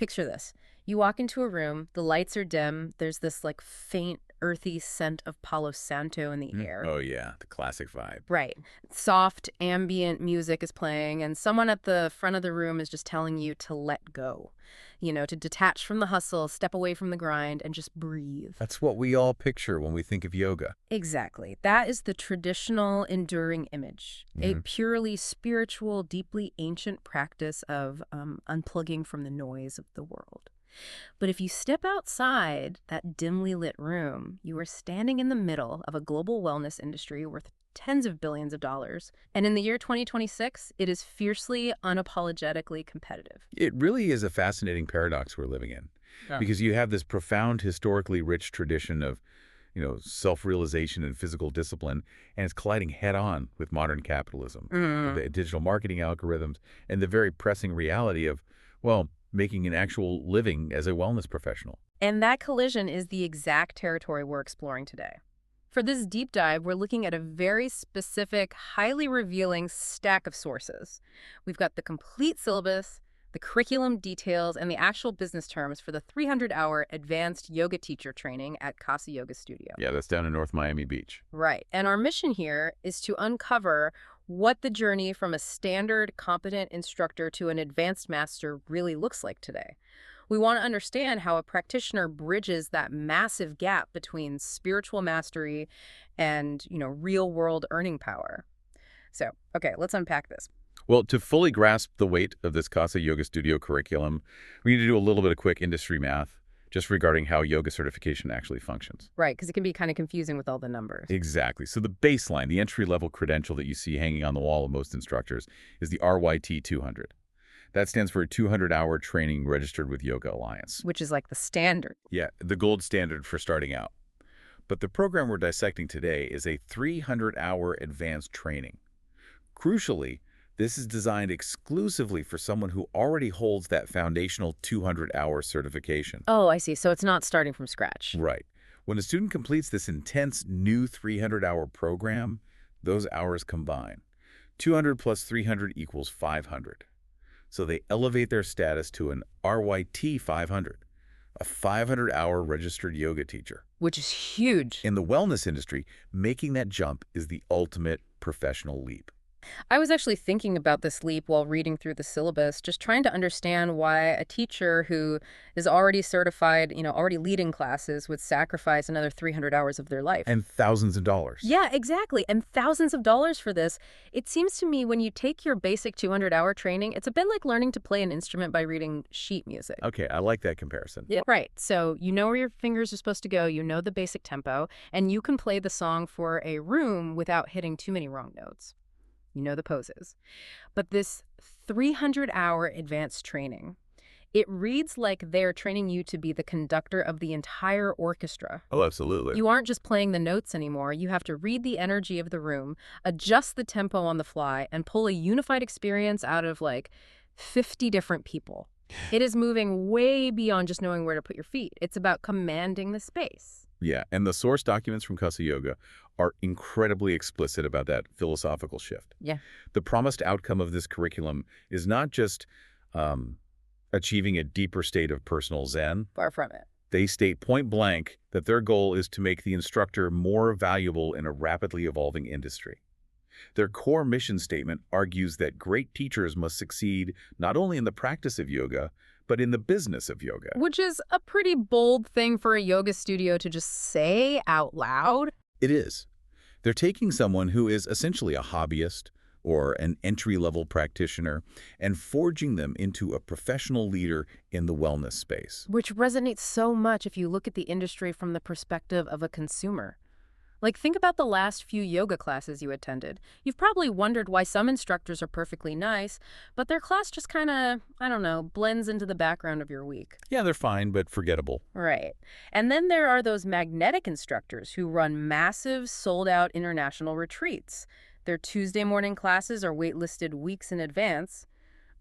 Picture this. You walk into a room, the lights are dim, there's this like faint, earthy scent of Palo Santo in the air. Oh, yeah, the classic vibe. Right. Soft, ambient music is playing, and someone at the front of the room is just telling you to let go. To detach from the hustle, step away from the grind, and just breathe. That's what we all picture when we think of yoga. Exactly. That is the traditional, enduring image. A purely spiritual, deeply ancient practice of unplugging from the noise of the world. But if you step outside that dimly lit room, you are standing in the middle of a global wellness industry worth tens of billions of dollars. And in the year 2026, it is fiercely, unapologetically competitive. It really is a fascinating paradox we're living in. Yeah. Because you have this profound, historically rich tradition of, self-realization and physical discipline, and it's colliding head-on with modern capitalism, the digital marketing algorithms, and the very pressing reality of, well, making an actual living as a wellness professional. And that collision is the exact territory we're exploring today. For this deep dive, we're looking at a very specific, highly revealing stack of sources. We've got the complete syllabus, the curriculum details, and the actual business terms for the 300-hour advanced yoga teacher training at Kasa Yoga Studio. Yeah, that's down in North Miami Beach. Right. And our mission here is to uncover what the journey from a standard, competent instructor to an advanced master really looks like today. We want to understand how a practitioner bridges that massive gap between spiritual mastery and, real-world earning power. So, okay, let's unpack this. Well, to fully grasp the weight of this Kasa Yoga Studio curriculum, we need to do a little bit of quick industry math just regarding how yoga certification actually functions. Right, because it can be kind of confusing with all the numbers. Exactly. So the baseline, the entry-level credential that you see hanging on the wall of most instructors is the RYT 200. That stands for 200-hour training registered with Yoga Alliance. Which is like the standard. Yeah, the gold standard for starting out. But the program we're dissecting today is a 300-hour advanced training. Crucially, this is designed exclusively for someone who already holds that foundational 200-hour certification. Oh, I see. So it's not starting from scratch. Right. When a student completes this intense new 300-hour program, those hours combine. 200 plus 300 equals 500. So they elevate their status to an RYT 500, a 500-hour registered yoga teacher. Which is huge. In the wellness industry, making that jump is the ultimate professional leap. I was actually thinking about this leap while reading through the syllabus, just trying to understand why a teacher who is already certified, already leading classes would sacrifice another 300 hours of their life. And thousands of dollars. Yeah, exactly. And thousands of dollars for this. It seems to me when you take your basic 200-hour training, it's a bit like learning to play an instrument by reading sheet music. Okay, I like that comparison. Yeah. Right. So you know where your fingers are supposed to go, you know the basic tempo, and you can play the song for a room without hitting too many wrong notes. You know the poses. But this 300-hour advanced training, it reads like they're training you to be the conductor of the entire orchestra. Oh, absolutely. You aren't just playing the notes anymore. You have to read the energy of the room, adjust the tempo on the fly, and pull a unified experience out of 50 different people. It is moving way beyond just knowing where to put your feet. It's about commanding the space. Yeah, and the source documents from Kasa Yoga are incredibly explicit about that philosophical shift. Yeah. The promised outcome of this curriculum is not just achieving a deeper state of personal zen. Far from it. They state point blank that their goal is to make the instructor more valuable in a rapidly evolving industry. Their core mission statement argues that great teachers must succeed not only in the practice of yoga, but in the business of yoga. Which is a pretty bold thing for a yoga studio to just say out loud. It is. They're taking someone who is essentially a hobbyist or an entry-level practitioner and forging them into a professional leader in the wellness space. Which resonates so much if you look at the industry from the perspective of a consumer. Think about the last few yoga classes you attended. You've probably wondered why some instructors are perfectly nice, but their class just kind of, blends into the background of your week. Yeah, they're fine, but forgettable. Right. And then there are those magnetic instructors who run massive, sold-out international retreats. Their Tuesday morning classes are waitlisted weeks in advance.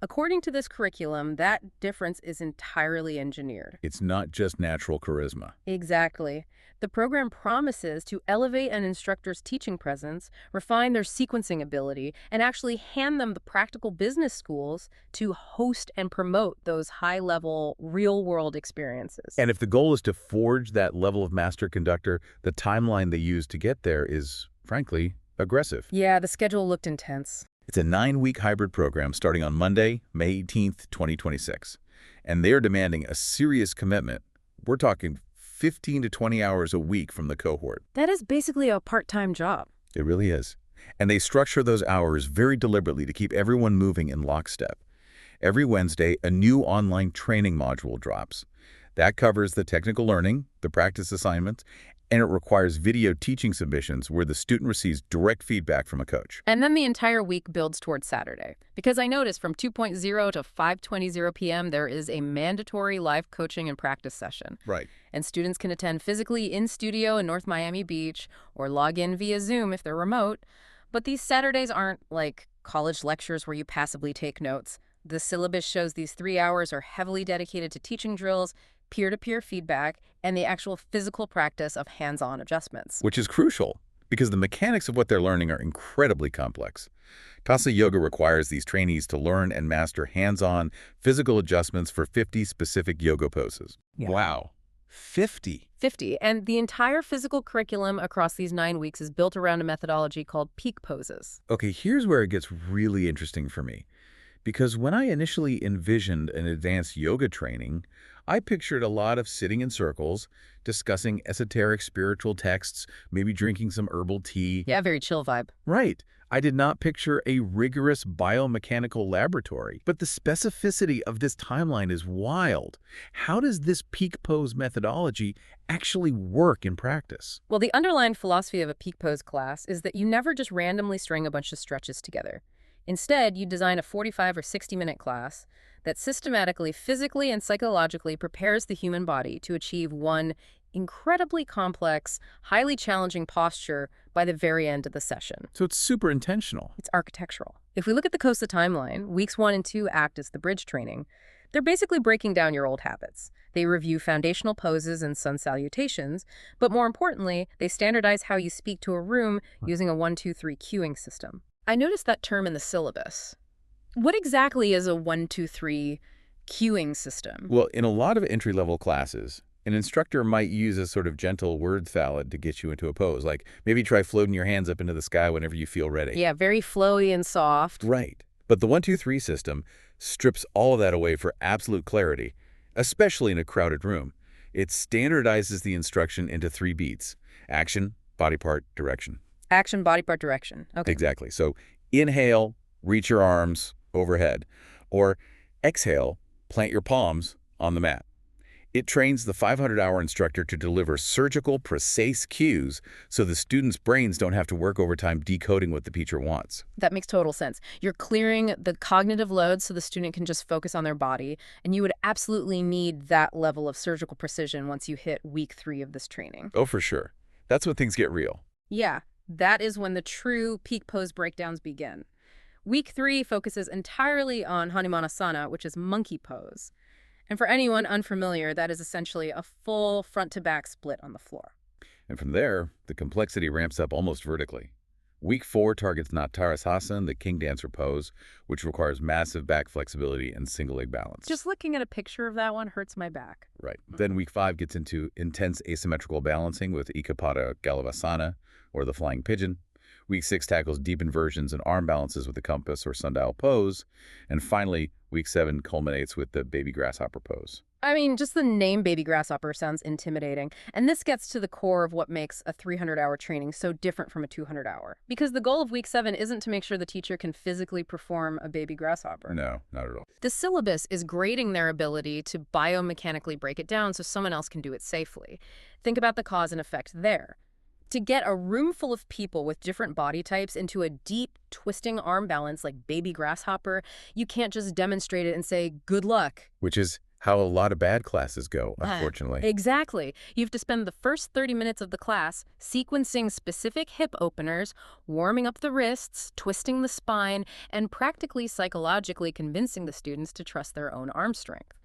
According to this curriculum, that difference is entirely engineered. It's not just natural charisma. Exactly. The program promises to elevate an instructor's teaching presence, refine their sequencing ability, and actually hand them the practical business skills to host and promote those high-level, real-world experiences. And if the goal is to forge that level of master conductor, the timeline they use to get there is, frankly, aggressive. Yeah, the schedule looked intense. It's a 9-week hybrid program starting on Monday, May 18th, 2026. And they're demanding a serious commitment. We're talking 15 to 20 hours a week from the cohort. That is basically a part-time job. It really is. And they structure those hours very deliberately to keep everyone moving in lockstep. Every Wednesday, a new online training module drops. That covers the technical learning, the practice assignments, and it requires video teaching submissions where the student receives direct feedback from a coach. And then the entire week builds towards Saturday. Because I noticed from 2:00 to 5:20 p.m. there is a mandatory live coaching and practice session. Right. And students can attend physically in studio in North Miami Beach or log in via Zoom if they're remote. But these Saturdays aren't like college lectures where you passively take notes. The syllabus shows these 3 hours are heavily dedicated to teaching drills, peer-to-peer feedback, and the actual physical practice of hands-on adjustments. Which is crucial because the mechanics of what they're learning are incredibly complex. Kasa Yoga requires these trainees to learn and master hands-on physical adjustments for 50 specific yoga poses. Yeah. Wow. 50. 50. And the entire physical curriculum across these 9 weeks is built around a methodology called peak poses. Okay, here's where it gets really interesting for me. Because when I initially envisioned an advanced yoga training, I pictured a lot of sitting in circles, discussing esoteric spiritual texts, maybe drinking some herbal tea. Yeah, very chill vibe. Right. I did not picture a rigorous biomechanical laboratory. But the specificity of this timeline is wild. How does this peak pose methodology actually work in practice? Well, the underlying philosophy of a peak pose class is that you never just randomly string a bunch of stretches together. Instead, you design a 45 or 60-minute class that systematically, physically, and psychologically prepares the human body to achieve one incredibly complex, highly challenging posture by the very end of the session. So it's super intentional. It's architectural. If we look at the COSA timeline, weeks 1 and 2 act as the bridge training. They're basically breaking down your old habits. They review foundational poses and sun salutations, but more importantly, they standardize how you speak to a room using a 1-2-3 cueing system. I noticed that term in the syllabus. What exactly is a 1-2-3 cueing system? Well, in a lot of entry-level classes, an instructor might use a sort of gentle word salad to get you into a pose, like maybe try floating your hands up into the sky whenever you feel ready. Yeah, very flowy and soft. Right. But the 1-2-3 system strips all of that away for absolute clarity, especially in a crowded room. It standardizes the instruction into 3 beats: action, body part, direction. Action, body part, direction. Okay. Exactly. So inhale, reach your arms overhead, or exhale, plant your palms on the mat. It trains the 500-hour instructor to deliver surgical, precise cues so the students' brains don't have to work overtime decoding what the teacher wants. That makes total sense. You're clearing the cognitive load so the student can just focus on their body, and you would absolutely need that level of surgical precision once you hit week 3 of this training. Oh, for sure. That's when things get real. Yeah, that is when the true peak pose breakdowns begin. Week 3 focuses entirely on Hanumanasana, which is monkey pose. And for anyone unfamiliar, that is essentially a full front-to-back split on the floor. And from there, the complexity ramps up almost vertically. Week 4 targets Natarasasan, the king dancer pose, which requires massive back flexibility and single leg balance. Just looking at a picture of that one hurts my back. Right. Then week 5 gets into intense asymmetrical balancing with Ikapada Galavasana, or the flying pigeon. Week 6 tackles deep inversions and arm balances with the compass or sundial pose. And finally, week 7 culminates with the baby grasshopper pose. I mean, just the name baby grasshopper sounds intimidating. And this gets to the core of what makes a 300-hour training so different from a 200-hour. Because the goal of week 7 isn't to make sure the teacher can physically perform a baby grasshopper. No, not at all. The syllabus is grading their ability to biomechanically break it down so someone else can do it safely. Think about the cause and effect there. To get a room full of people with different body types into a deep, twisting arm balance like baby grasshopper, you can't just demonstrate it and say, good luck. Which is how a lot of bad classes go, Ah, unfortunately. exactly. You have to spend the first 30 minutes of the class sequencing specific hip openers, warming up the wrists, twisting the spine, and practically psychologically convincing the students to trust their own arm strength.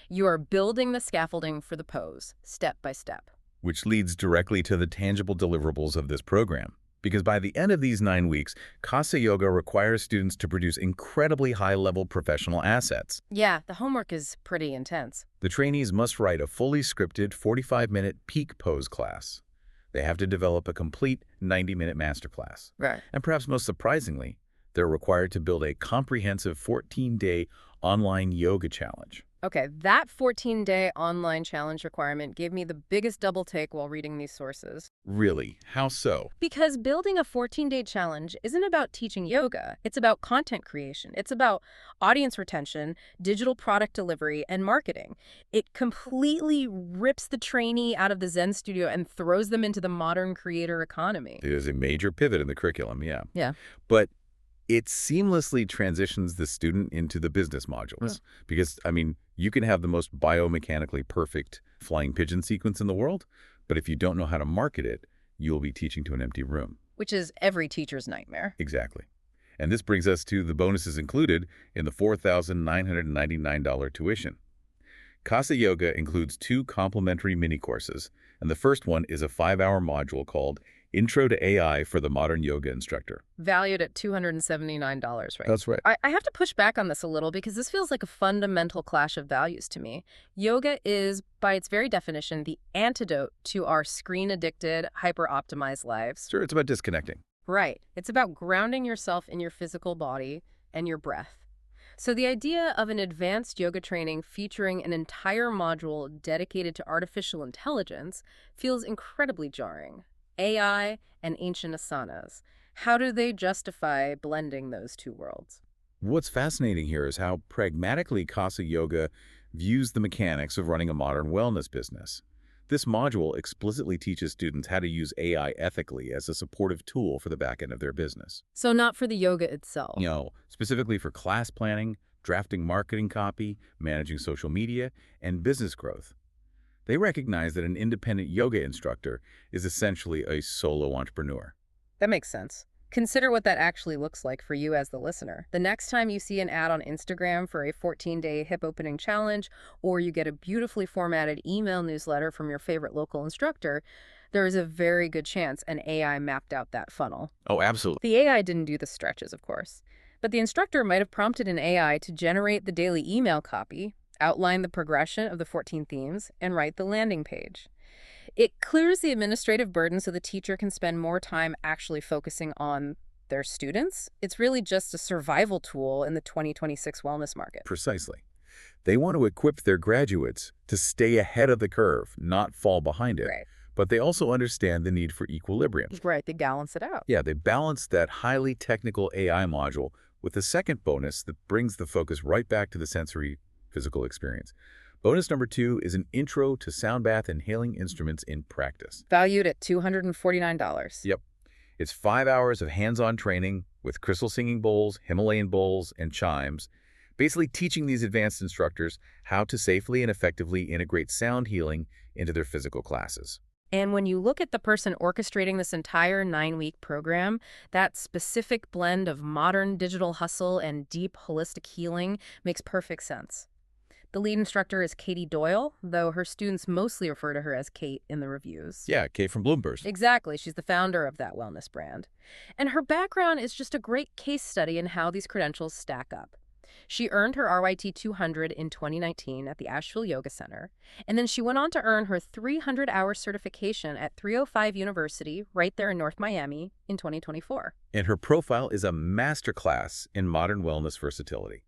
You are building the scaffolding for the pose, step by step. Which leads directly to the tangible deliverables of this program. Because by the end of these 9 weeks, Kasa Yoga requires students to produce incredibly high-level professional assets. Yeah, the homework is pretty intense. The trainees must write a fully scripted 45-minute peak pose class. They have to develop a complete 90-minute masterclass. Right. And perhaps most surprisingly, they're required to build a comprehensive 14-day online yoga challenge. Okay, that 14-day online challenge requirement gave me the biggest double take while reading these sources. Really? How so? Because building a 14-day challenge isn't about teaching yoga. It's about content creation. It's about audience retention, digital product delivery, and marketing. It completely rips the trainee out of the Zen studio and throws them into the modern creator economy. It is a major pivot in the curriculum, yeah. Yeah. But it seamlessly transitions the student into the business modules. Because, I mean, you can have the most biomechanically perfect flying pigeon sequence in the world, but if you don't know how to market it, you'll be teaching to an empty room. Which is every teacher's nightmare. Exactly. And this brings us to the bonuses included in the $4,999 tuition. Kasa Yoga includes 2 complimentary mini-courses, and the first one is a 5-hour module called Intro to AI for the Modern Yoga Instructor. Valued at $279, right? That's right. I have to push back on this a little because this feels like a fundamental clash of values to me. Yoga is, by its very definition, the antidote to our screen-addicted, hyper-optimized lives. Sure, it's about disconnecting. Right. It's about grounding yourself in your physical body and your breath. So the idea of an advanced yoga training featuring an entire module dedicated to artificial intelligence feels incredibly jarring. AI and ancient asanas. How do they justify blending those two worlds? What's fascinating here is how pragmatically Kasa Yoga views the mechanics of running a modern wellness business. This module explicitly teaches students how to use AI ethically as a supportive tool for the back end of their business. So not for the yoga itself. Specifically for class planning, drafting marketing copy, managing social media, and business growth. They recognize that an independent yoga instructor is essentially a solo entrepreneur. That makes sense. Consider what that actually looks like for you as the listener. The next time you see an ad on Instagram for a 14-day hip opening challenge, or you get a beautifully formatted email newsletter from your favorite local instructor, there is a very good chance an AI mapped out that funnel. Oh, absolutely. The AI didn't do the stretches, of course, but the instructor might have prompted an AI to generate the daily email copy, outline the progression of the 14 themes, and write the landing page. It clears the administrative burden so the teacher can spend more time actually focusing on their students. It's really just a survival tool in the 2026 wellness market. Precisely. They want to equip their graduates to stay ahead of the curve, not fall behind it. Right. But they also understand the need for equilibrium. Right, they balance it out. Yeah, they balance that highly technical AI module with a second bonus that brings the focus right back to the sensory physical experience. Bonus number 2 is an intro to sound bath inhaling instruments in practice. Valued at $249. Yep. It's 5 hours of hands-on training with crystal singing bowls, Himalayan bowls, and chimes, basically teaching these advanced instructors how to safely and effectively integrate sound healing into their physical classes. And when you look at the person orchestrating this entire 9-week program, that specific blend of modern digital hustle and deep holistic healing makes perfect sense. The lead instructor is Katie Doyle, though her students mostly refer to her as Kate in the reviews. Yeah, Kate from Bloomberg. Exactly. She's the founder of that wellness brand. And her background is just a great case study in how these credentials stack up. She earned her RYT 200 in 2019 at the Asheville Yoga Center, and then she went on to earn her 300-hour certification at 305 University right there in North Miami in 2024. And her profile is a masterclass in modern wellness versatility.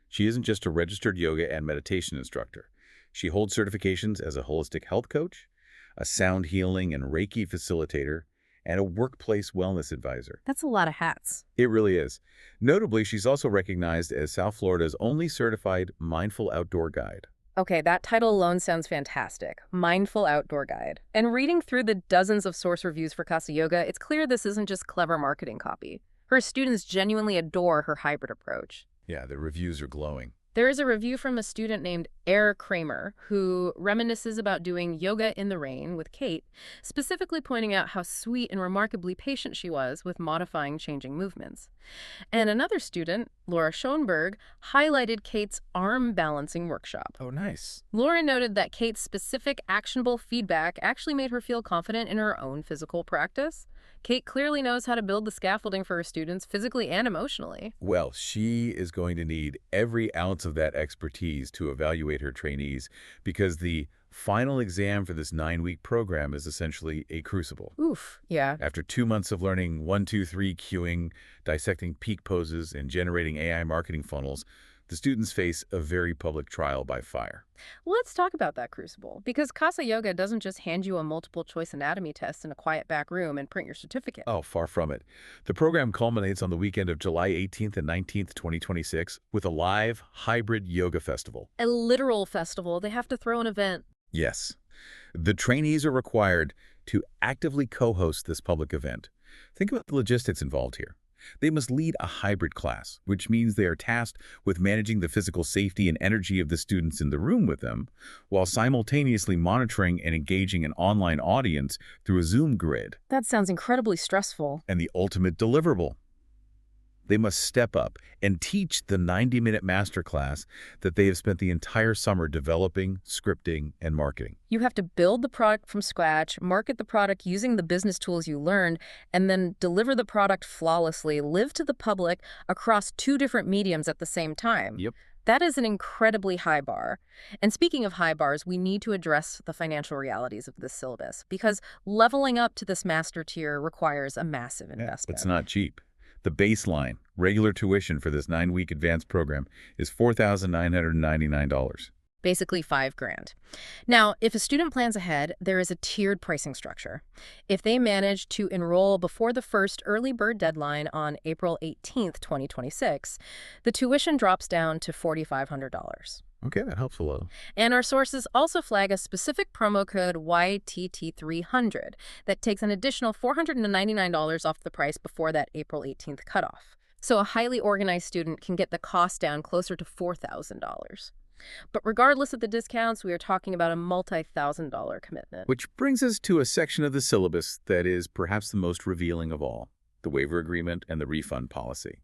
She isn't just a registered yoga and meditation instructor. She holds certifications as a holistic health coach, a sound healing and Reiki facilitator, and a workplace wellness advisor. That's a lot of hats. It really is. Notably, she's also recognized as South Florida's only certified mindful outdoor guide. Okay, that title alone sounds fantastic. Mindful Outdoor Guide. And reading through the dozens of source reviews for Kasa Yoga, it's clear this isn't just clever marketing copy. Her students genuinely adore her hybrid approach. Yeah, the reviews are glowing. There is a review from a student named Air Kramer who reminisces about doing yoga in the rain with Kate, specifically pointing out how sweet and remarkably patient she was with modifying changing movements. And another student, Laura Schoenberg, highlighted Kate's arm balancing workshop. Oh, nice. Laura noted that Kate's specific actionable feedback actually made her feel confident in her own physical practice. Kate clearly knows how to build the scaffolding for her students physically and emotionally. Well, she is going to need every ounce of that expertise to evaluate her trainees because the final exam for this 9-week program is essentially a crucible. Oof, yeah. After 2 months of learning 1, 2, 3 cueing, dissecting peak poses, and generating AI marketing funnels, the students face a very public trial by fire. Let's talk about that crucible, because Kasa Yoga doesn't just hand you a multiple choice anatomy test in a quiet back room and print your certificate. Oh, far from it. The program culminates on the weekend of July 18th and 19th, 2026, with a live, hybrid yoga festival. A literal festival. They have to throw an event. Yes. The trainees are required to actively co-host this public event. Think about the logistics involved here. They must lead a hybrid class, which means they are tasked with managing the physical safety and energy of the students in the room with them, while simultaneously monitoring and engaging an online audience through a Zoom grid. That sounds incredibly stressful. And the ultimate deliverable. They must step up and teach the 90-minute masterclass that they have spent the entire summer developing, scripting, and marketing. You have to build the product from scratch, market the product using the business tools you learned, and then deliver the product flawlessly, live to the public across 2 different mediums at the same time. Yep. That is an incredibly high bar. And speaking of high bars, we need to address the financial realities of this syllabus, because leveling up to this master tier requires a massive investment. It's not cheap. The baseline, regular tuition for this 9-week advanced program is $4,999. Basically $5,000. Now, if a student plans ahead, there is a tiered pricing structure. If they manage to enroll before the first early bird deadline on April 18th, 2026, the tuition drops down to $4,500. Okay, that helps a little. And our sources also flag a specific promo code YTT300 that takes an additional $499 off the price before that April 18th cutoff. So a highly organized student can get the cost down closer to $4,000. But regardless of the discounts, we are talking about a multi-$1,000 commitment. Which brings us to a section of the syllabus that is perhaps the most revealing of all, the waiver agreement and the refund policy.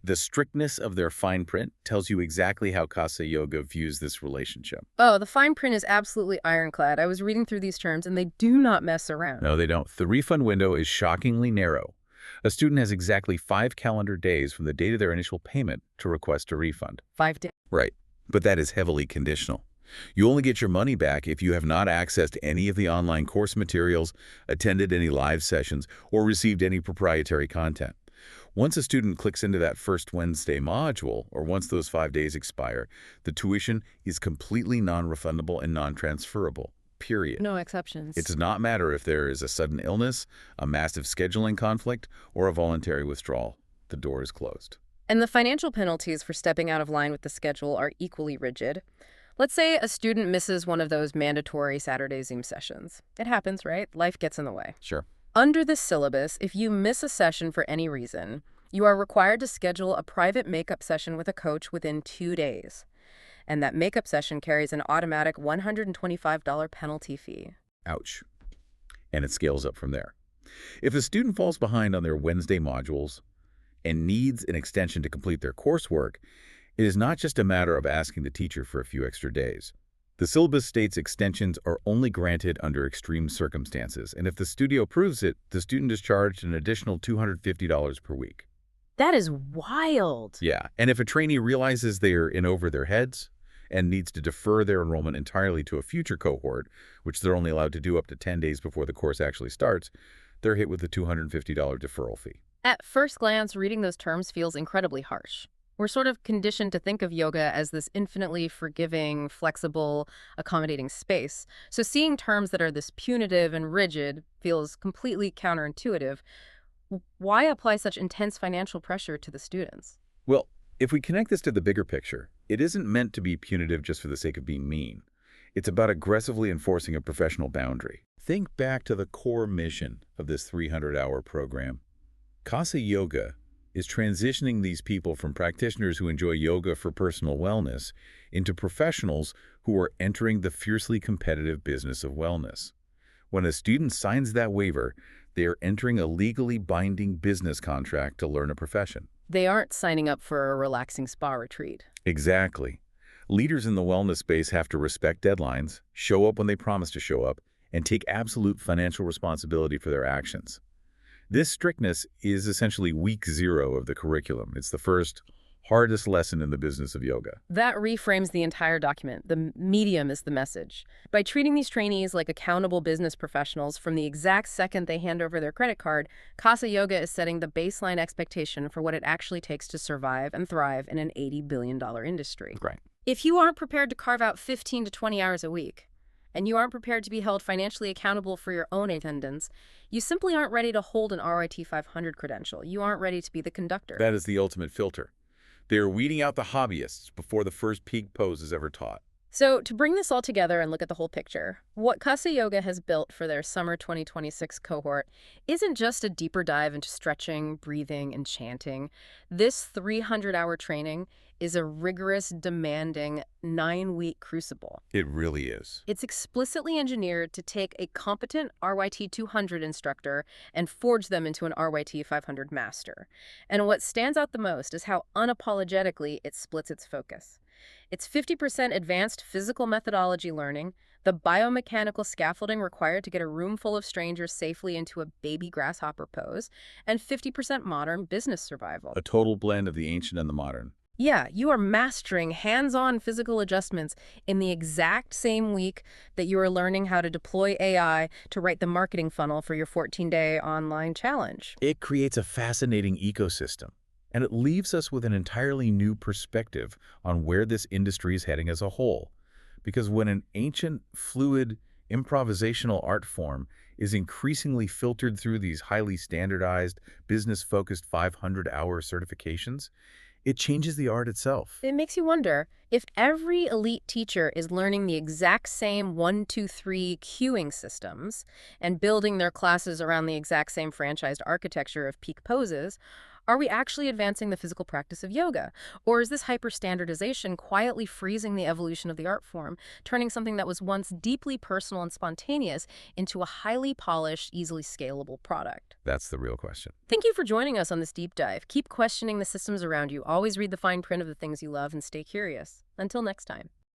The strictness of their fine print tells you exactly how Kasa Yoga views this relationship. Oh, the fine print is absolutely ironclad. I was reading through these terms, and they do not mess around. No, they don't. The refund window is shockingly narrow. A student has exactly 5 calendar days from the date of their initial payment to request a refund. 5 days. Right, but that is heavily conditional. You only get your money back if you have not accessed any of the online course materials, attended any live sessions, or received any proprietary content. Once a student clicks into that first Wednesday module, or once those 5 days expire, the tuition is completely non-refundable and non-transferable, period. No exceptions. It does not matter if there is a sudden illness, a massive scheduling conflict, or a voluntary withdrawal. The door is closed. And the financial penalties for stepping out of line with the schedule are equally rigid. Let's say a student misses one of those mandatory Saturday Zoom sessions. It happens, right? Life gets in the way. Sure. Under this syllabus, if you miss a session for any reason, you are required to schedule a private makeup session with a coach within 2 days. And that makeup session carries an automatic $125 penalty fee. Ouch. And it scales up from there. If a student falls behind on their Wednesday modules and needs an extension to complete their coursework, it is not just a matter of asking the teacher for a few extra days. The syllabus states extensions are only granted under extreme circumstances, and if the studio approves it, the student is charged an additional $250 per week. That is wild. Yeah, and if a trainee realizes they are in over their heads and needs to defer their enrollment entirely to a future cohort, which they're only allowed to do up to 10 days before the course actually starts, they're hit with a $250 deferral fee. At first glance, reading those terms feels incredibly harsh. We're sort of conditioned to think of yoga as this infinitely forgiving, flexible, accommodating space. So seeing terms that are this punitive and rigid feels completely counterintuitive. Why apply such intense financial pressure to the students? Well, if we connect this to the bigger picture, it isn't meant to be punitive just for the sake of being mean. It's about aggressively enforcing a professional boundary. Think back to the core mission of this 300-hour program. Kasa Yoga is transitioning these people from practitioners who enjoy yoga for personal wellness into professionals who are entering the fiercely competitive business of wellness. When a student signs that waiver, they are entering a legally binding business contract to learn a profession. They aren't signing up for a relaxing spa retreat. Exactly. Leaders in the wellness space have to respect deadlines, show up when they promise to show up, and take absolute financial responsibility for their actions. This strictness is essentially week zero of the curriculum. It's the first, hardest lesson in the business of yoga. That reframes the entire document. The medium is the message. By treating these trainees like accountable business professionals from the exact second they hand over their credit card, Kasa Yoga is setting the baseline expectation for what it actually takes to survive and thrive in an $80 billion industry. Right. If you aren't prepared to carve out 15 to 20 hours a week, and you aren't prepared to be held financially accountable for your own attendance, you simply aren't ready to hold an RIT 500 credential. You aren't ready to be the conductor. That is the ultimate filter. They are weeding out the hobbyists before the first peak pose is ever taught. So to bring this all together and look at the whole picture, what Kasa Yoga has built for their summer 2026 cohort isn't just a deeper dive into stretching, breathing, and chanting. This 300-hour training is a rigorous, demanding 9-week crucible. It really is. It's explicitly engineered to take a competent RYT 200 instructor and forge them into an RYT 500 master. And what stands out the most is how unapologetically it splits its focus. It's 50% advanced physical methodology learning, the biomechanical scaffolding required to get a room full of strangers safely into a baby grasshopper pose, and 50% modern business survival. A total blend of the ancient and the modern. Yeah, you are mastering hands-on physical adjustments in the exact same week that you are learning how to deploy AI to write the marketing funnel for your 14-day online challenge. It creates a fascinating ecosystem, and it leaves us with an entirely new perspective on where this industry is heading as a whole. Because when an ancient, fluid, improvisational art form is increasingly filtered through these highly standardized, business-focused 500-hour certifications, it changes the art itself. It makes you wonder, if every elite teacher is learning the exact same 1, 2, 3 cueing systems and building their classes around the exact same franchised architecture of peak poses, are we actually advancing the physical practice of yoga? Or is this hyper-standardization quietly freezing the evolution of the art form, turning something that was once deeply personal and spontaneous into a highly polished, easily scalable product? That's the real question. Thank you for joining us on this deep dive. Keep questioning the systems around you. Always read the fine print of the things you love and stay curious. Until next time.